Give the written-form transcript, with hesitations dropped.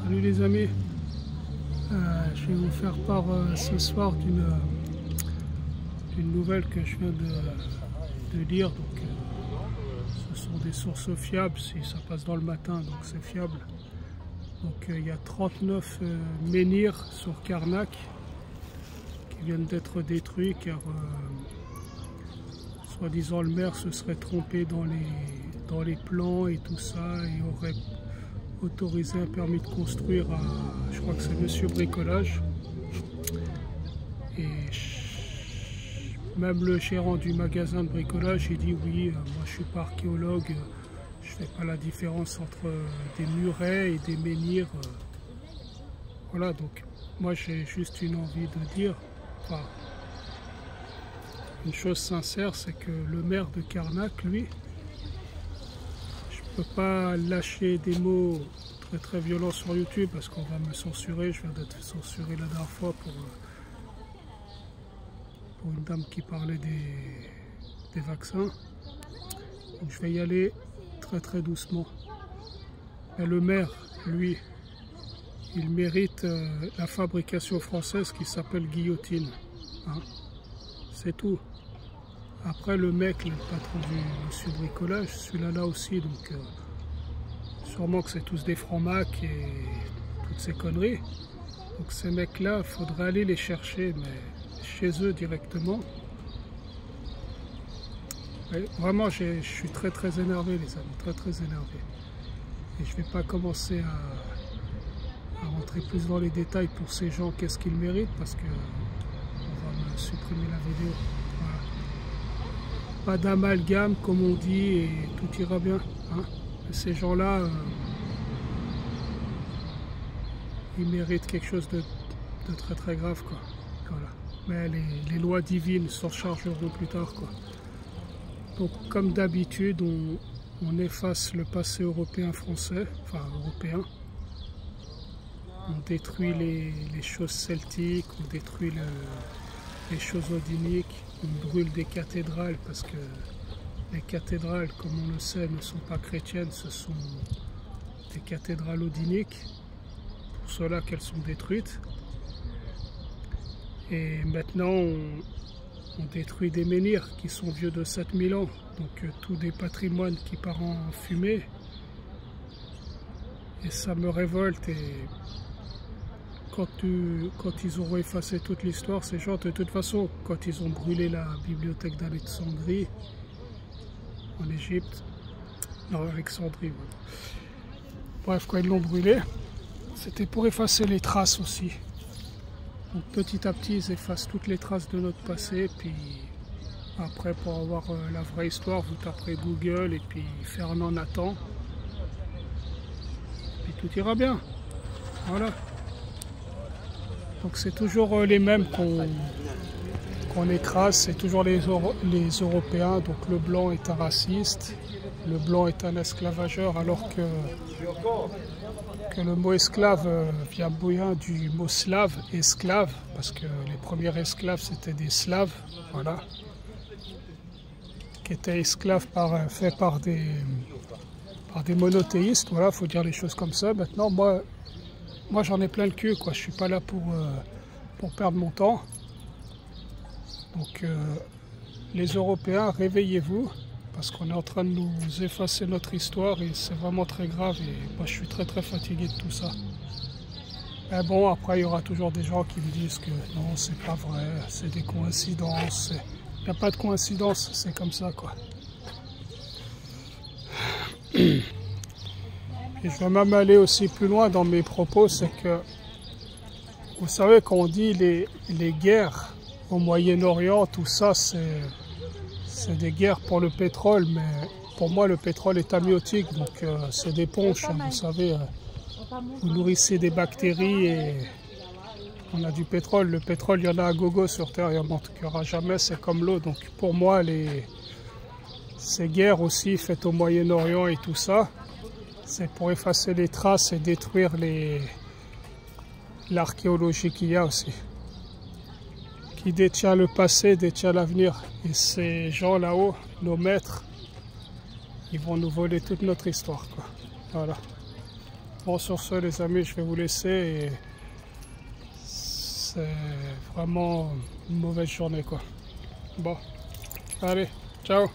Salut les amis, je vais vous faire part ce soir d'une nouvelle que je viens de lire. Donc, ce sont des sources fiables, si ça passe dans le matin, donc c'est fiable. Donc il y a 39 menhirs sur Karnak qui viennent d'être détruits car soi-disant le maire se serait trompé dans les plans et tout ça et aurait autorisé un permis de construire à, je crois que c'est Monsieur Bricolage. Et même le gérant du magasin de bricolage, il dit oui, moi je suis pas archéologue, je fais pas la différence entre des murets et des menhirs. Voilà, donc moi j'ai juste une envie de dire, enfin, une chose sincère, c'est que le maire de Karnak, lui, je ne peux pas lâcher des mots très violents sur YouTube parce qu'on va me censurer. Je viens d'être censuré la dernière fois pour une dame qui parlait des vaccins. Donc je vais y aller très doucement. Mais le maire, lui, il mérite la fabrication française qui s'appelle guillotine. Hein. C'est tout. Après le mec, le patron du Monsieur Bricolage, celui-là là aussi, donc sûrement que c'est tous des francs-macs et toutes ces conneries. Donc ces mecs-là, il faudrait aller les chercher, mais chez eux directement. Et vraiment, je suis très énervé les amis, très énervé. Et je ne vais pas commencer à rentrer plus dans les détails pour ces gens, qu'est-ce qu'ils méritent, parce que on va me supprimer la vidéo. Voilà. Pas d'amalgame comme on dit et tout ira bien. Hein. Ces gens-là, ils méritent quelque chose de très grave, quoi. Voilà. Mais les lois divines s'en chargeront plus tard, quoi. Donc comme d'habitude, on efface le passé européen français, enfin européen. On détruit les choses celtiques, on détruit les choses odiniques, on brûle des cathédrales parce que les cathédrales, comme on le sait, ne sont pas chrétiennes, ce sont des cathédrales odiniques, pour cela qu'elles sont détruites. Et maintenant, on détruit des menhirs qui sont vieux de 7000 ans, donc tout des patrimoines qui partent en fumée. Et ça me révolte. Et quand ils auront effacé toute l'histoire, ces gens, de toute façon, quand ils ont brûlé la bibliothèque d'Alexandrie, en Égypte, non, Alexandrie, voilà. Bref, quand ils l'ont brûlé, c'était pour effacer les traces aussi. Donc petit à petit, ils effacent toutes les traces de notre passé, puis après, pour avoir la vraie histoire, vous taperez Google et puis Fernand Nathan, puis tout ira bien. Voilà. Donc c'est toujours les mêmes qu'on écrase, c'est toujours les Européens. Donc le blanc est un raciste, le blanc est un esclavageur, alors que le mot esclave vient bien du mot slave, esclave, parce que les premiers esclaves c'était des slaves, voilà, qui étaient esclaves faits par des monothéistes, voilà, faut dire les choses comme ça. Maintenant, moi j'en ai plein le cul, quoi. Je suis pas là pour perdre mon temps. Donc les Européens, réveillez-vous, parce qu'on est en train de nous effacer notre histoire et c'est vraiment très grave et moi je suis très fatigué de tout ça. Mais bon, après il y aura toujours des gens qui me disent que non, c'est pas vrai, c'est des coïncidences. Il n'y a pas de coïncidence, c'est comme ça, quoi. Et je vais même aller aussi plus loin dans mes propos, c'est que, vous savez, quand on dit les guerres au Moyen-Orient, tout ça, c'est des guerres pour le pétrole, mais pour moi, le pétrole est amniotique, donc c'est des ponches, hein, vous savez, vous nourrissez des bactéries et on a du pétrole. Le pétrole, il y en a à gogo sur Terre, il n'y en manquera jamais, c'est comme l'eau. Donc pour moi, ces guerres aussi faites au Moyen-Orient et tout ça, c'est pour effacer les traces et détruire l'archéologie qu'il y a aussi. Qui détient le passé, détient l'avenir. Et ces gens là-haut, nos maîtres, ils vont nous voler toute notre histoire, quoi. Voilà. Bon, sur ce, les amis, je vais vous laisser. Et c'est vraiment une mauvaise journée, quoi. Bon, allez, ciao.